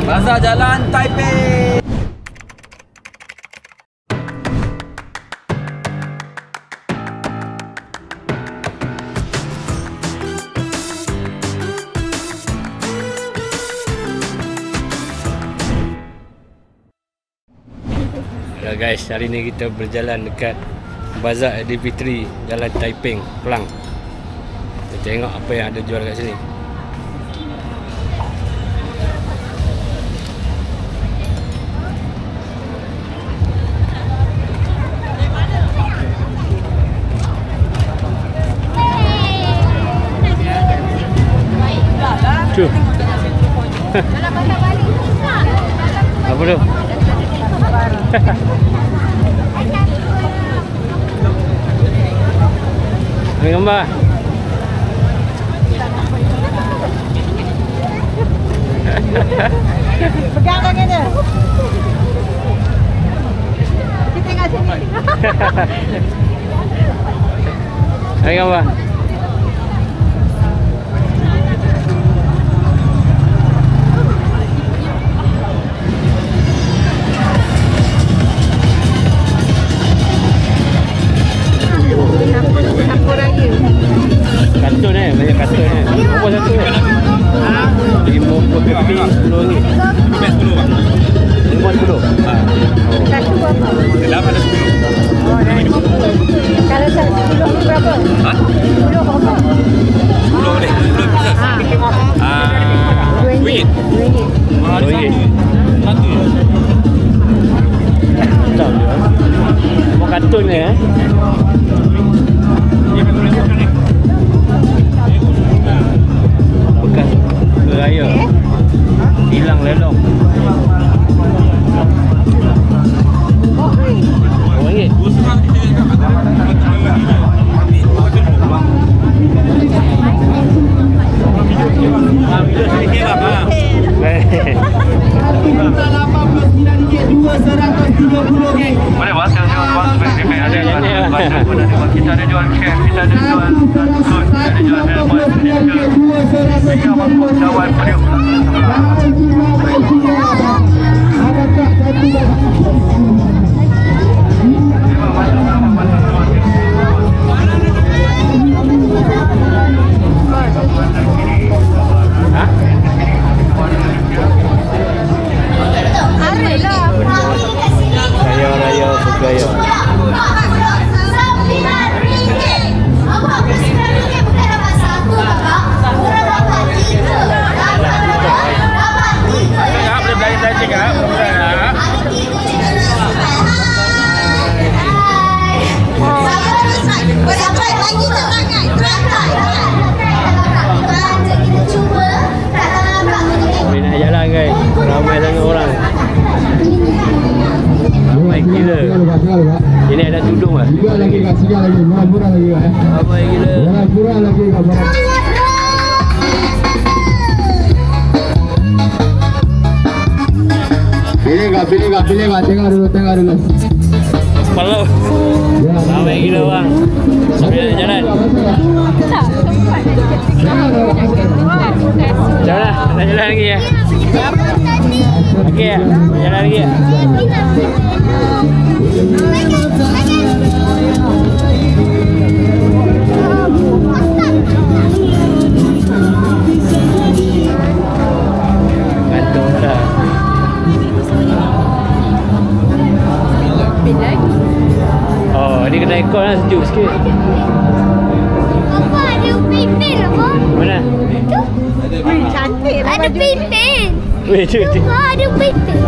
Bazar Jalan Taipei. Hello guys, hari ni kita berjalan dekat Bazar Aidilfitri Jalan Taiping, Klang. Kita tengok apa yang ada jual kat sini. Tu. Apa tu? Ambil gambar. Pegang tangannya. Kita tengok sini. Ambil gambar. Kartun banyak kartun Apa satu RM50, RM10. RM50. Satu berapa? Dalam ada 10. Oh, kalau 10 berapa? 10 berapa? 10 boleh. 10 pieces. RM2. RM2. Satu. Tahu dia. Apa kartun ni bekas raya hilang lelong. RM1. Boleh buat sekarang spesifik ada kita ada jual cash, kita ada jual food, kita ada jual handphone, kita mampu cawan periuk Raya bergaya. Boleh nak jalan guys, ramai sangat orang. Ramai gila. Ini ada tudung lah. Ramai gila. Pilih enggak, tengok dulu. Kalau ramai gila bang. Sambil nak jalan. Jalan, nak jalan lagi ya? Okey ya? Jalan lagi ya? Gantung dah. Oh, ni kena aircon lah, sejuk sikit. Apa ada pimpin apa? Mana? Wih, cantik lah Ada baju. pimpin. Weh, tu. Ada pimpin.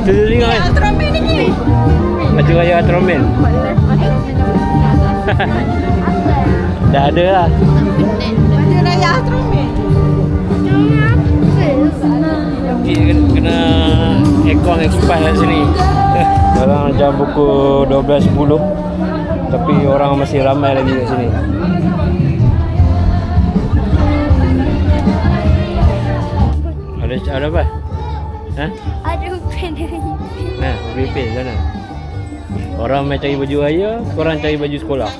Tu tengok kan? Ultraman ni. Baju raya Ultraman. Dah ada lah. Baju raya Ultraman. Kena aircon expired kat sini. Sekarang jam pukul 12.10, tapi orang masih ramai lagi kat sini. Ada apa? Ha? Ada pimpin. Nah, pimpin sana. Orang main cari baju raya, korang cari baju sekolah.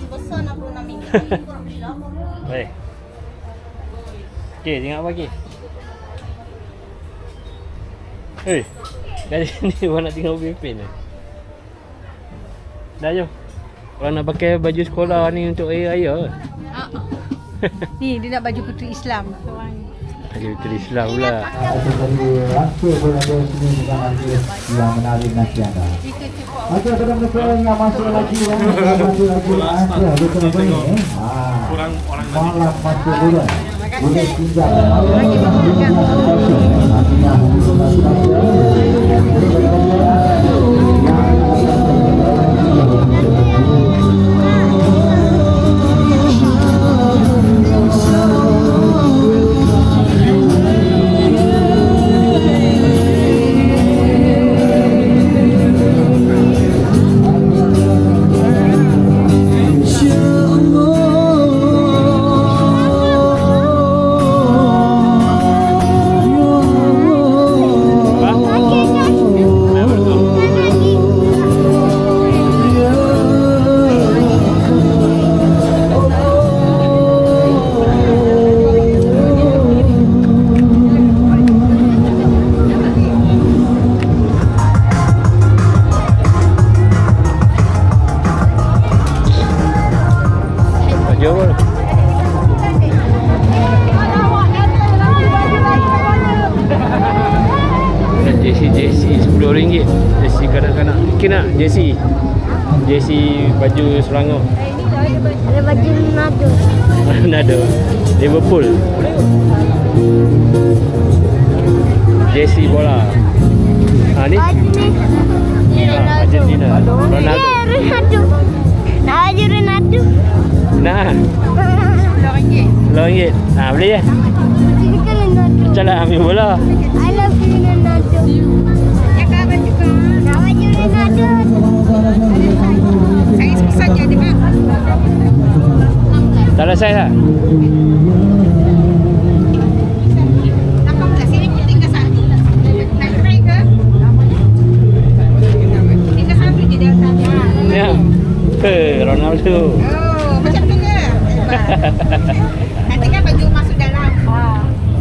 Baik. Okey, tengok apa lagi? Hei, kat sini orang nak tengok Upin ni. Dah jom. Orang nak pakai baju sekolah ni untuk hari raya. Ni dia nak baju puteri Islam. Baju puteri Islam pula. Rasa berada sini bukan rasa yang menarik nanti anda. Ada mereka yang masuk lagi masuk lagi. Ada betul ni. Kurang orang Malam masuk bulan. Boleh tinggal. JC RM10. JC kanak-kanak. Mungkin nak JC baju Selangor. Ada baju Ronaldo. Ronaldo. Liverpool. JC bola. Ni? Baju ni. Argentina. Ronaldo. Ronaldo. Nak baju Ronaldo. Nah, RM10. RM10. Boleh ya? Ini kan Ronaldo. Macam nak ambil bola. I love you Ronaldo. Yang kawan juga. Nak baju Ronaldo. Saya susah je dia mak. Tak ada saya tak? Takkan belah sini pun tinggal satu. Nak try ke? Tinggal satu je dia atas. Ya. Ronaldo. Oh, macam tu ke? Nanti kan baju masuk dalam.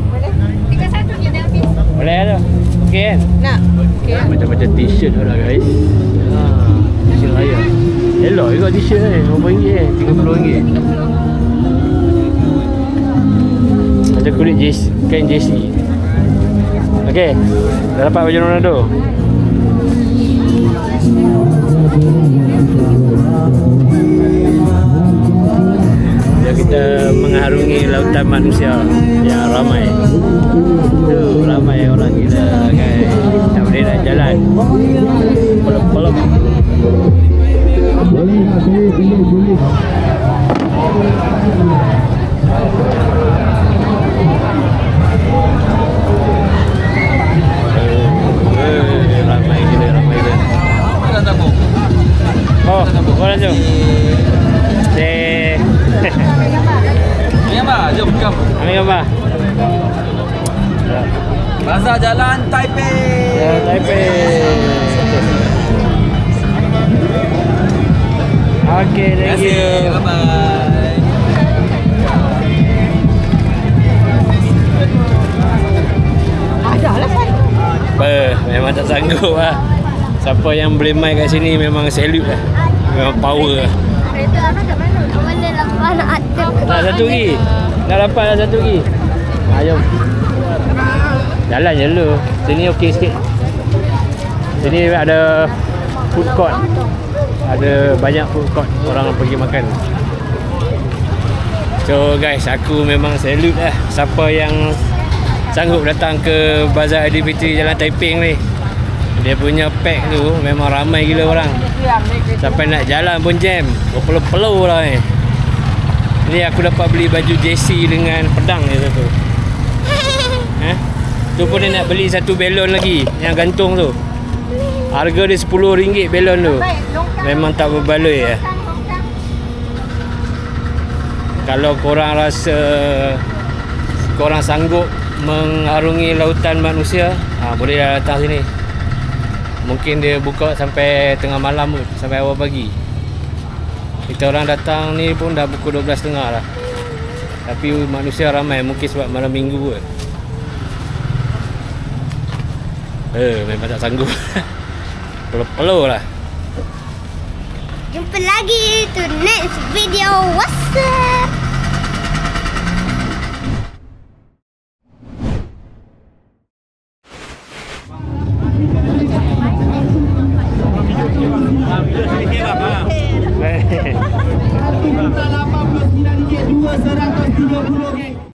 Boleh? Tinggal satu je dia habis. Boleh tu. Okey kan? Nak? Okey. Macam-macam t-shirt lah guys. T-shirt raya. Elok juga t-shirt ni. RM5 RM30. Macam kulit kain JC. Okey. Dah dapat baju Ronaldo. Kita mengarungi lautan manusia yang ramai. Tu ramai orang gila guys. Tak boleh nak jalan. Peluk-peluk. Boleh. Ramai gila. Oh, boleh tu. Ambil gambar, jom come. Ambil gambar. Bazar Jalan Taipei. Ya, Taipei. Okay, thank you. Bye-bye. Ada lah saya. Memang tak sanggup lah. Siapa yang boleh main kat sini memang salute lah. Memang power lah. Kereta apa kat mana? Mana lapan nak ada. Nak satu lagi. Nak dapat lah satu lagi. Jom. Jalan je dulu. Sini okey sikit. Sini ada food court. Ada banyak food court orang pergi makan. So guys, aku memang salute lah siapa yang sanggup datang ke Bazar Aidilfitri Jalan Taiping ni. Dia punya pack tu memang ramai gila orang. Sampai nak jalan pun jam. Berpeluh-peluh lah ni. Ni aku dapat beli baju JC dengan pedang dia tu. Tu pun dia nak beli satu belon lagi yang gantung tu. Harga dia RM10 belon tu. Memang tak berbaloi ya. Kalau korang rasa korang sanggup mengarungi lautan manusia, boleh datang sini. Mungkin dia buka sampai tengah malam pun, sampai awal pagi. Kita orang datang ni pun dah pukul 12.30 lah. Tapi manusia ramai, mungkin sebab malam minggu kot. Memang tak sanggup. Peluh-peluh lah. Jumpa lagi to next video. What's up? RM89.230